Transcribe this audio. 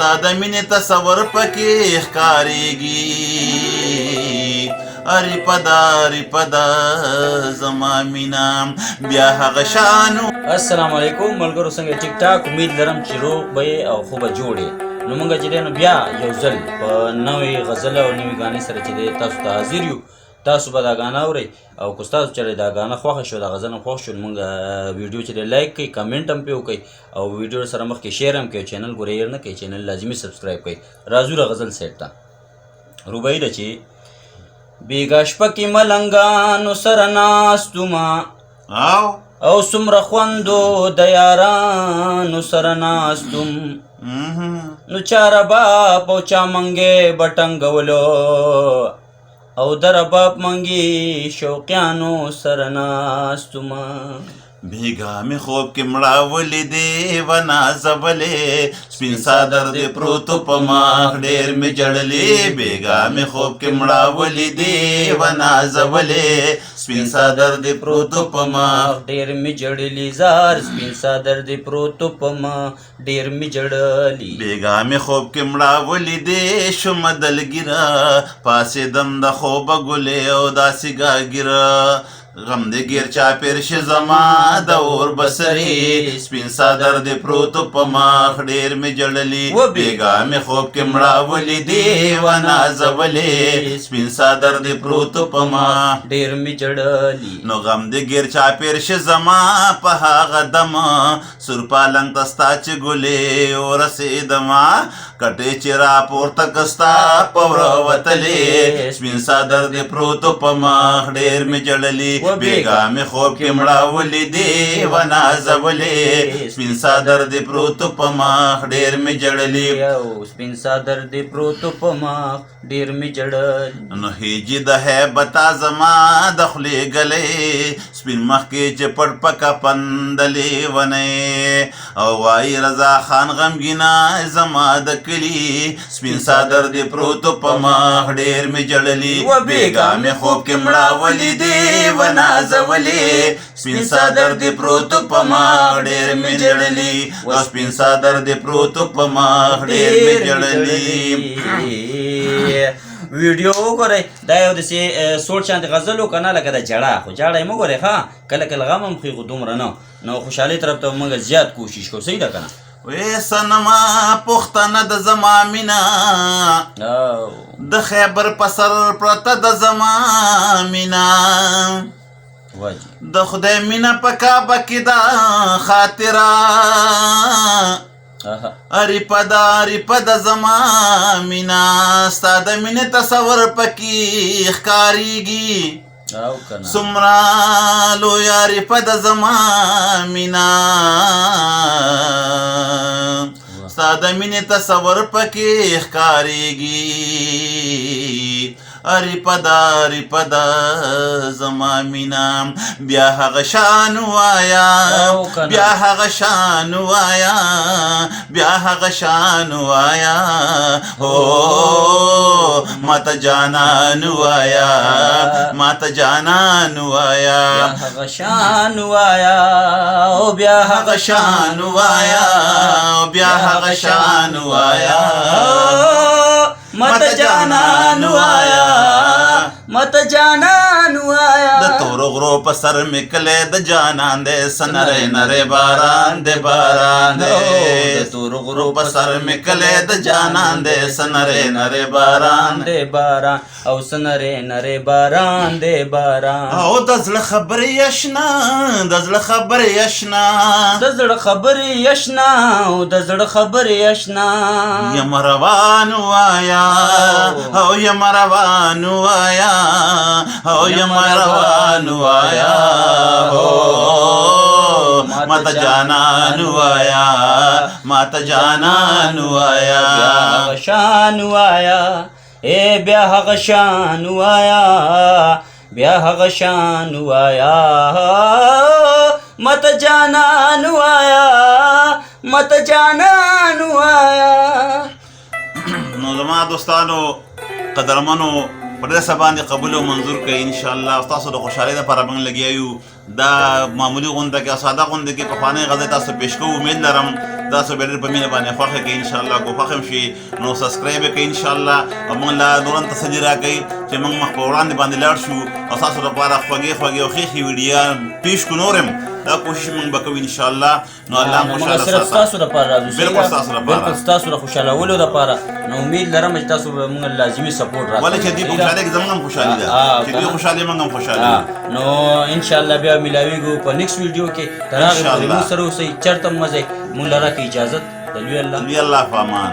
ستا د مینې تصور پکې ښکارېږي اری پدا زما مینا بیا هغه شانو. السلام علیکم ملګرو، څنګه ټیک ټاک؟ امید لرم چې روغ به او خو به جوړې. نو مونږ چې دی نو بیا یو ځل په نوې غزل او نوې ګانې سره چې دی تاسو ته حاضر یو. تاسو به دا ګانه اورئ او که ستاسو چېرې دا ګانه خوښه شوه، دا غزل هم خوښ شو، مونږ ویډیو چې دی لایک کړئ، کمنټ هم پرې وکړئ او ویډیو سره مخکې شیر هم کړئ. چینل ګورئ هېر نه کړئ، چینل لازمي سبسکرایب کړئ. راځو را غزل سیټ ته. روبایي ده چې بیګا شپه کې ملنګانو سره ناستومه او څومره خوندو د یارانو سره ناستوم، نو چا رباب او چا منګې به ټنګولو او د رباب منګي شوقیانو سره ناستومه. بیګا مې خوب کې مړاولې دې ونازولې سپین څادر دې پروتو په مخ ډېر مې جړلې. بیګا مې خوب کې مړاولې دې ونازولې سپین څادر دې پروتو په مخ ډېر مې جړلې زار سپین څادر دې پروتو په مخ ډېر مې جړلې. بیګا مې خوب کې مړاولې دې شومه دلګیره پاسېدم د خوبه ګلې او داسې ګاګیره غم دې ګیر چاپېر شي زما د اور بسرې سپین څادر دې پروتو په مخ ډېر مې جړلې. بیګا مې خوب کې مړاولې دې ونازولې سپین څادر دې پروتو په مخ ډېر مې جړلې. نو غم دې ګیر چاپېر شي زما په هغه دمه سور پالنګ ته ستا چې ګلې ورسېدمه کټې چې راپورته که ستا په وره وتلې سپین څادر دې پروتو په مخ ډېر مې جړلې. بیګا مې خوب کې مړاولې دې ونازولې سپین څادر دې پروتو په مخ ډېر مې جړلې. سپین څادر دې پروتو په مخ ډېر مې جړلې. نو هیجې د هیبتا زما د خولې ګلې سپین مخ کې چې پټ پکه پندلې ونې او وایي رضا خان غمګینا زما د کلي سپین څادر دې پروتو په مخ ډېر مې جړلې. بیګا مې خوب کې مړاولې دې ونازولې سپین څادر دې پروتو په مخ ډېر مې جړلې او سپین څادر دې پروتو په مخ ډېر مې جړلې. ویډیو وګورئ، دا یو داسې سوړ شانتې غزل و که نه لکه د جړه، خو جړه یې مه ګورئ ښه، کله کله غم هم خوري خو دومره نه. نو خوشحالۍ طرف ته موږ زیات کوشش کوو، صحیح ده که نه؟ وې صنما پښتنه د زما مینا د خیبر په سر پرته د زما مینا د خدای مینه په کعبه کې دا خاطره اری پدا زما مینا ستا د مینې تصور پکې ښکارېږي څومره لویه ریپده زما مینا ستا د مینې تصور پکې ښکارېږي اری پدا زما مینا بیا هغه شان وایا بیا هغه شان وایا بیا هغه شان وایا هو ماته جانان وایا ماته جانان وایا بیا هغه شان وایا او بیا هغه شان وایا بیا هغه شان وایا مت جانان وایا مت جانان وایا د تور غرو په سر میکلې د جانان دې سنره نره باران دې باران دې د تور غرو په سر میکلې د جانان دې سنره نره باران دې باران او سنره نره باران دې باران او د زړه خبرې یشنا د زړه خبرې یشنا د زړه خبرې یشنا او د زړه خبرې یشنا یم روان وایا او یم روان وایا او یم روان وایا ماته جانان وایا ماته جانان وایا بیا هغه شان وایا اے بیا هغه شان وایا بیا هغه شان وایا مت جانان وایا مت جانان وایا. نو زما دوستانو قدرمنو په دې سبا باندې قبول او منظور کړئ ان شاء الله. تاسو د خوشحالۍ لپاره موږ لګیا یو دا معمولی غونډه کې ساده غونډه کې پخوانۍ غزل تاسو پیش کوو. امید لرم تاسو به ډېر په مینه باندې خوښه کوئ ان شاء الله. کو خوښ هم شي نو سبسکرایب یې کوئ ان شاء الله او موږ لا نورم تسلي راکوئ چې موږ مخ په وړاندې باندې لاړ شو او تاسو لپاره خوږې خوږې او ښې ښې ویډیو پیش کړو. نور هم دا کوشش موږ به کوو ان شاء الله. نو الله مو خوشحاله صرف ساتي. تاسو لپاره راځو بالکل ستاسو لپاره. بالکل تاسو را خوشالولو لپاره. نو امید لرم چې تاسو به موږ لازمي سپورټ راکړئ ولې چې دې په خوشحالۍ کې زموږ هم خوشحالي ده چې دوی خوشحالي موږ هم خوشحالي یو. نو ان شاء الله بیا ملاویږو په نیکسټ ویډیو کې. تر هغه پورې موږ سره اوسئ، چېرته هم مه ځئ. موږ له راکړئ اجازت د لوی الله په امان.